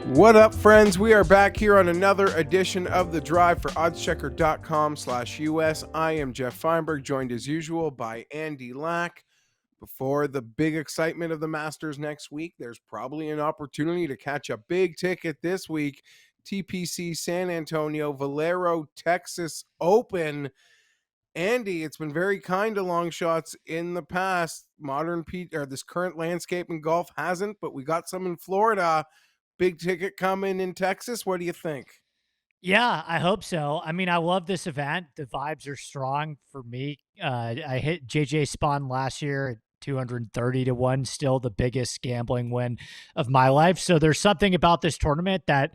What up, friends? We are back here on another edition of The Drive for oddschecker.com/US. I am Geoff Fienberg, joined as usual by Andy Lack. Before the big excitement of the Masters next week, there's probably an opportunity to catch a big ticket this week. TPC San Antonio, Valero Texas Open. Andy, it's been very kind to Longshots in the past. This current landscape in golf hasn't, but we got some in Florida. Big ticket coming in Texas. What do you think? Yeah, I hope so. I mean, I love this event. The vibes are strong for me. I hit JJ Spawn last year at 230 to 1, still the biggest gambling win of my life. So there's something about this tournament that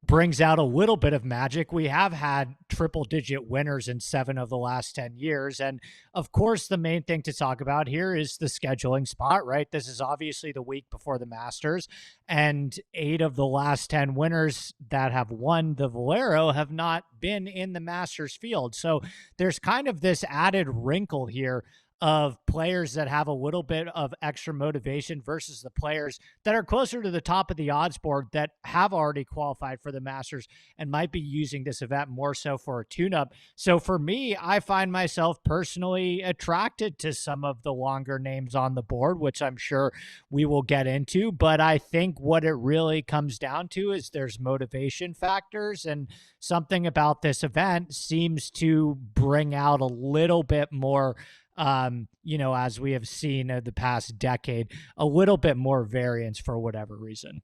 brings out a little bit of magic. We have had triple digit winners in 7 of the last 10 years. And of course, the main thing to talk about here is the scheduling spot, right? This is obviously the week before the Masters, and 8 of the last 10 winners that have won the Valero have not been in the Masters field. So there's kind of this added wrinkle here of players that have a little bit of extra motivation versus the players that are closer to the top of the odds board that have already qualified for the Masters and might be using this event more so for a tune-up. So for me, I find myself personally attracted to some of the longer names on the board, which I'm sure we will get into. But I think what it really comes down to is there's motivation factors, and something about this event seems to bring out a little bit more as we have seen the past decade, a little bit more variance for whatever reason.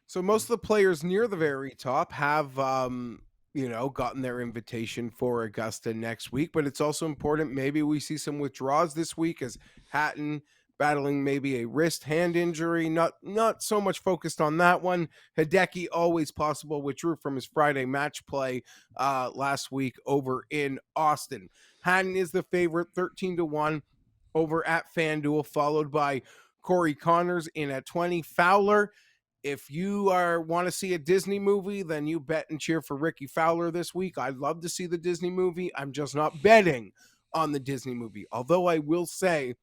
So most of the players near the very top have, gotten their invitation for Augusta next week, but it's also important. Maybe we see some withdrawals this week as Hatton battling maybe a wrist hand injury. Not so much focused on that one. Hideki, always possible, withdrew from his Friday match play last week over in Austin. Hatton is the favorite, 13 to 1 over at FanDuel, followed by Corey Connors in at 20. Fowler, if you want to see a Disney movie, then you bet and cheer for Rickie Fowler this week. I'd love to see the Disney movie. I'm just not betting on the Disney movie. Although I will say,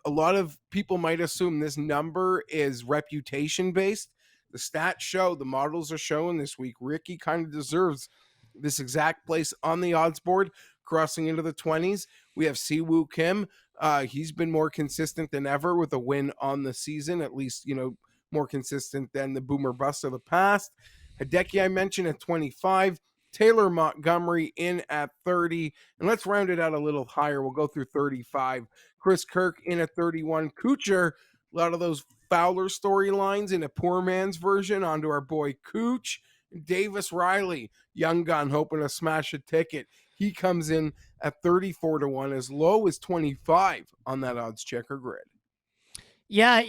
a lot of people might assume this number is reputation based. The stats show, the models are showing this week, Rickie kind of deserves this exact place on the odds board, crossing into the 20s. We have Siwoo Kim. He's been more consistent than ever with a win on the season, at least, more consistent than the boomer bust of the past. Hideki, I mentioned, at 25. Taylor Montgomery in at 30. And let's round it out a little higher. We'll go through 35. Chris Kirk in at 31. Kuchar, a lot of those Fowler storylines in a poor man's version onto our boy Cooch. Davis Riley, young gun, hoping to smash a ticket. He comes in at 34 to 1, as low as 25 on that odds checker grid. Yeah,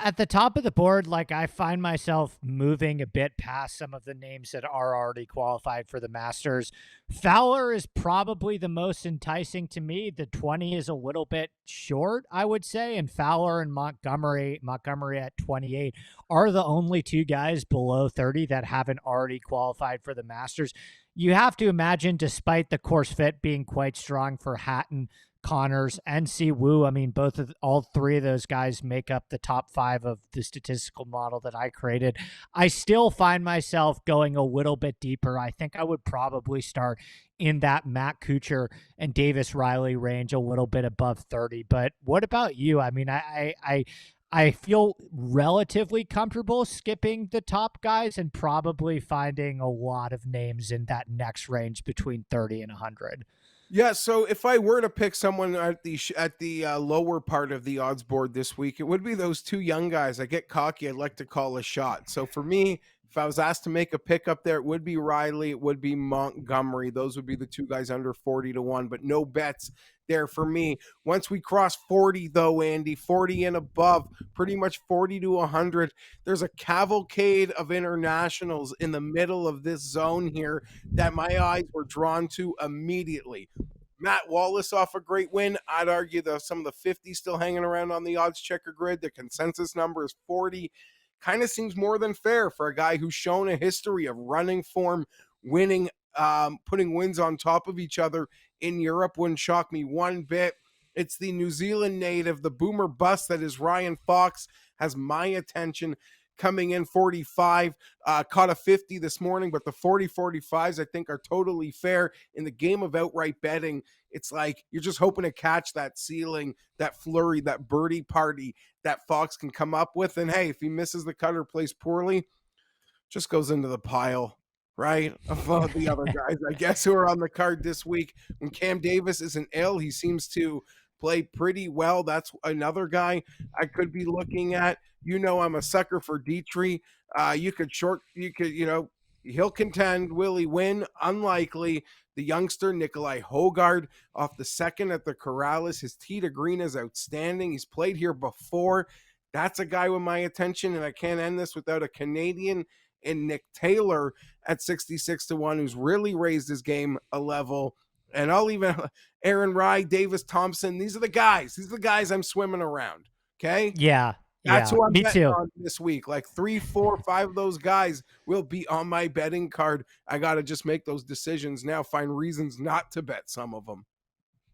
at the top of the board, like, I find myself moving a bit past some of the names that are already qualified for the Masters. Fowler is probably the most enticing to me. The 20 is a little bit short, I would say, and Fowler and Montgomery at 28 are the only two guys below 30 that haven't already qualified for the Masters. You have to imagine, despite the course fit being quite strong for Hatton, Connors, and Siwoo, I mean, all three of those guys make up the top 5 of the statistical model that I created. I still find myself going a little bit deeper. I think I would probably start in that Matt Kuchar and Davis Riley range, a little bit above 30. But what about you? I mean, I feel relatively comfortable skipping the top guys and probably finding a lot of names in that next range between 30 and 100. Yeah, so if I were to pick someone at the lower part of the odds board this week, it would be those two young guys. I get cocky. I'd like to call a shot. So for me, if I was asked to make a pick up there, it would be Riley. It would be Montgomery. Those would be the two guys under 40 to 1, but no bets there for me. Once we cross 40, though, Andy, 40 and above, pretty much 40 to 100, there's a cavalcade of internationals in the middle of this zone here that my eyes were drawn to immediately. Matt Wallace off a great win. I'd argue some of the 50 still hanging around on the odds checker grid. The consensus number is 40. Kind of seems more than fair for a guy who's shown a history of running form, winning, putting wins on top of each other in Europe. Wouldn't shock me one bit. It's the New Zealand native, the boomer bust that is Ryan Fox, has my attention. coming in 45, caught a 50 this morning, but the 40-45s I think are totally fair. In the game of outright betting, it's like you're just hoping to catch that ceiling, that flurry, that birdie party that Fox can come up with. And hey, if he misses the cut or plays poorly, just goes into the pile, right? Of the other guys, I guess, who are on the card this week. When Cam Davis isn't ill, he seems to play pretty well. That's another guy I could be looking at. I'm a sucker for Dietrich. He'll contend. Will he win? Unlikely. The youngster, Nicolai Hojgaard, off the second at the Corrales. His tee to green is outstanding. He's played here before. That's a guy with my attention, and I can't end this without a Canadian and Nick Taylor at 66-1, who's really raised his game a level. And I'll even Aaron Rye, Davis Thompson. These are the guys. These are the guys I'm swimming around. Okay. Yeah. That's who I'm me betting too. on this week. Like 3, 4, 5 of those guys will be on my betting card. I got to just make those decisions now, find reasons not to bet some of them.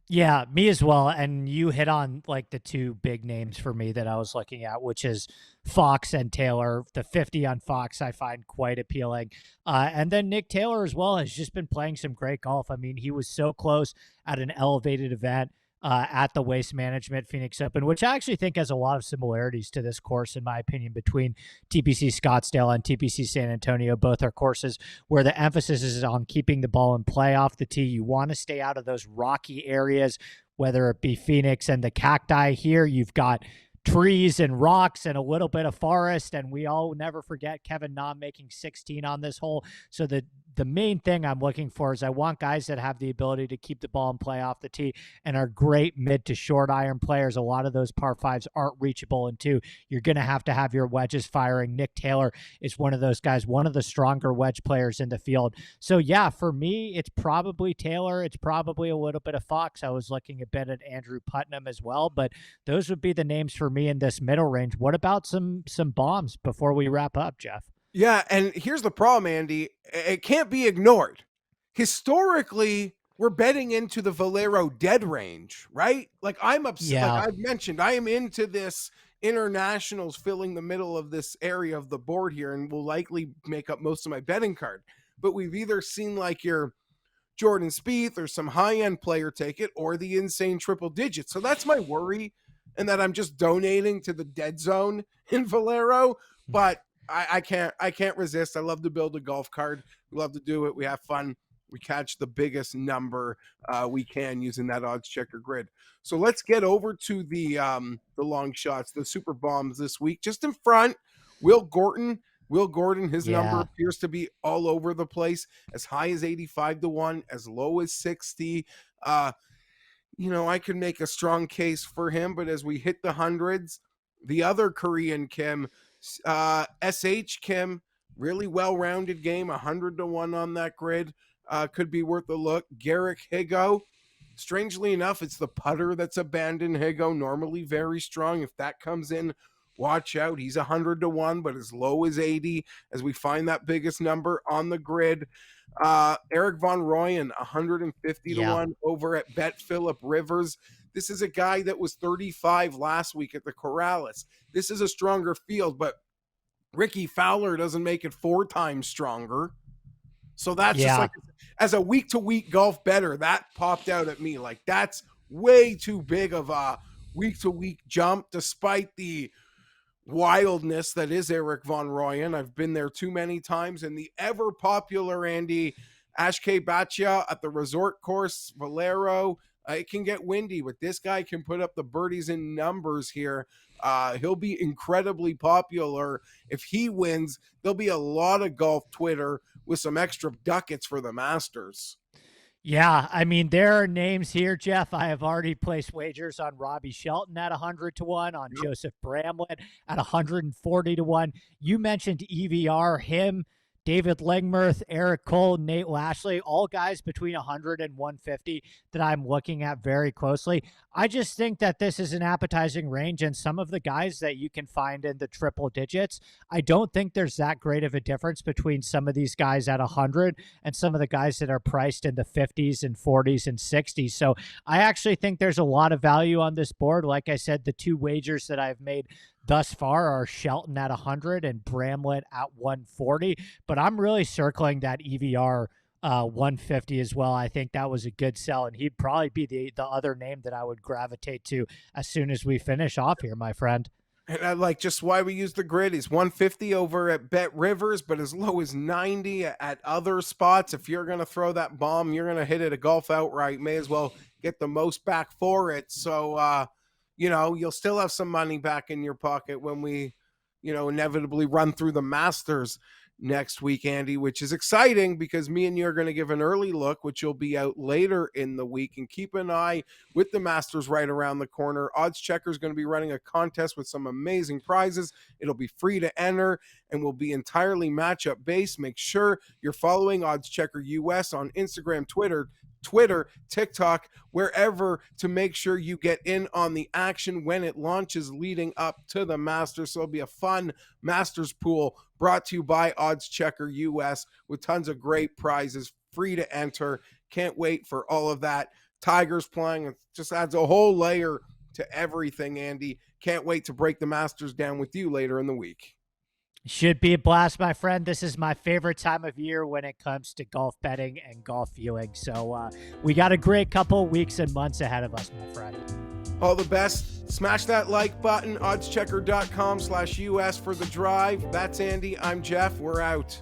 Yeah, me as well. And you hit on like the two big names for me that I was looking at, which is Fox and Taylor. The 50 on Fox I find quite appealing. And then Nick Taylor as well has just been playing some great golf. I mean, he was so close at an elevated event at the Waste Management Phoenix Open, which I actually think has a lot of similarities to this course, in my opinion, between TPC Scottsdale and TPC San Antonio. Both are courses where the emphasis is on keeping the ball in play off the tee. You want to stay out of those rocky areas, whether it be Phoenix and the cacti. Here you've got trees and rocks and a little bit of forest, and we all never forget Kevin Na making 16 on this hole. So the main thing I'm looking for is I want guys that have the ability to keep the ball in play off the tee and are great mid to short iron players. A lot of those par fives aren't reachable, and two, you're going to have your wedges firing. Nick Taylor is one of those guys, one of the stronger wedge players in the field. So yeah, for me, it's probably Taylor. It's probably a little bit of Fox. I was looking a bit at Andrew Putnam as well, but those would be the names for me in this middle range. What about some bombs before we wrap up, Geoff? Yeah, and here's the problem, Andy. It can't be ignored. Historically, we're betting into the Valero dead range, right? Like I'm upset. Yeah. Like I've mentioned, I am into this internationals filling the middle of this area of the board here and will likely make up most of my betting card. But we've either seen like your Jordan Spieth or some high-end player take it, or the insane triple digits. So that's my worry, and that I'm just donating to the dead zone in Valero. But I can't resist. I love to build a golf card. We love to do it. We have fun. We catch the biggest number we can using that odds checker grid. So let's get over to the long shots, the super bombs this week. Just in front, Will Gordon, his number appears to be all over the place, as high as 85-1, as low as 60. I could make a strong case for him, but as we hit the hundreds, the other Korean Kim, SH Kim, really well-rounded game, 100-1 on that grid, could be worth a look. Garrick Higo, strangely enough, it's the putter that's abandoned Higo, normally very strong. If that comes in, watch out. He's 100-1, but as low as 80 as we find that biggest number on the grid. Eric Von Rooyen, 150-1 over at Bet Phillip Rivers. This is a guy that was 35 last week at the Corrales. This is a stronger field, but Rickie Fowler doesn't make it 4 times stronger. So that's just like, as a week-to-week golf bettor, that popped out at me. Like, that's way too big of a week-to-week jump, despite the wildness that is Eric Von Rooyen. I've been there too many times. And the ever-popular Andy Ashke Batcha at the resort course, Valero, it can get windy, but this guy can put up the birdies in numbers here. He'll be incredibly popular. If he wins, there'll be a lot of golf Twitter with some extra ducats for the Masters. Yeah, I mean, there are names here, Geoff. I have already placed wagers on Robbie Shelton at 100-1, on Joseph Bramlett at 140-1. You mentioned EVR, him, David Lingmerth, Eric Cole, Nate Lashley, all guys between 100 and 150 that I'm looking at very closely. I just think that this is an appetizing range, and some of the guys that you can find in the triple digits, I don't think there's that great of a difference between some of these guys at 100 and some of the guys that are priced in the 50s and 40s and 60s. So I actually think there's a lot of value on this board. Like I said, the 2 wagers that I've made thus far are Shelton at 100 and Bramlett at 140, but I'm really circling that EVR 150 as well. I think that was a good sell, and he'd probably be the other name that I would gravitate to as soon as we finish off here, my friend. And I like just why we use the grid. He's 150 over at Bet Rivers, but as low as 90 at other spots. If you're going to throw that bomb, you're going to hit it a golf outright. May as well get the most back for it. So, you'll still have some money back in your pocket when we, inevitably run through the Masters next week, Andy, which is exciting because me and you are going to give an early look, which will be out later in the week. And keep an eye with the Masters right around the corner. Odds Checker is going to be running a contest with some amazing prizes. It'll be free to enter and will be entirely matchup based. Make sure you're following Odds Checker US on Instagram, Twitter, TikTok, wherever, to make sure you get in on the action when it launches leading up to the Masters. So it'll be a fun Masters pool brought to you by Odds Checker US with tons of great prizes, free to enter. Can't wait for all of that. Tigers playing, it just adds a whole layer to everything, Andy. Can't wait to break the Masters down with you later in the week. Should be a blast, my friend. This is my favorite time of year when it comes to golf betting and golf viewing. So we got a great couple weeks and months ahead of us, my friend. All the best. Smash that like button. Oddschecker.com/US for the drive. That's Andy. I'm Geoff. We're out.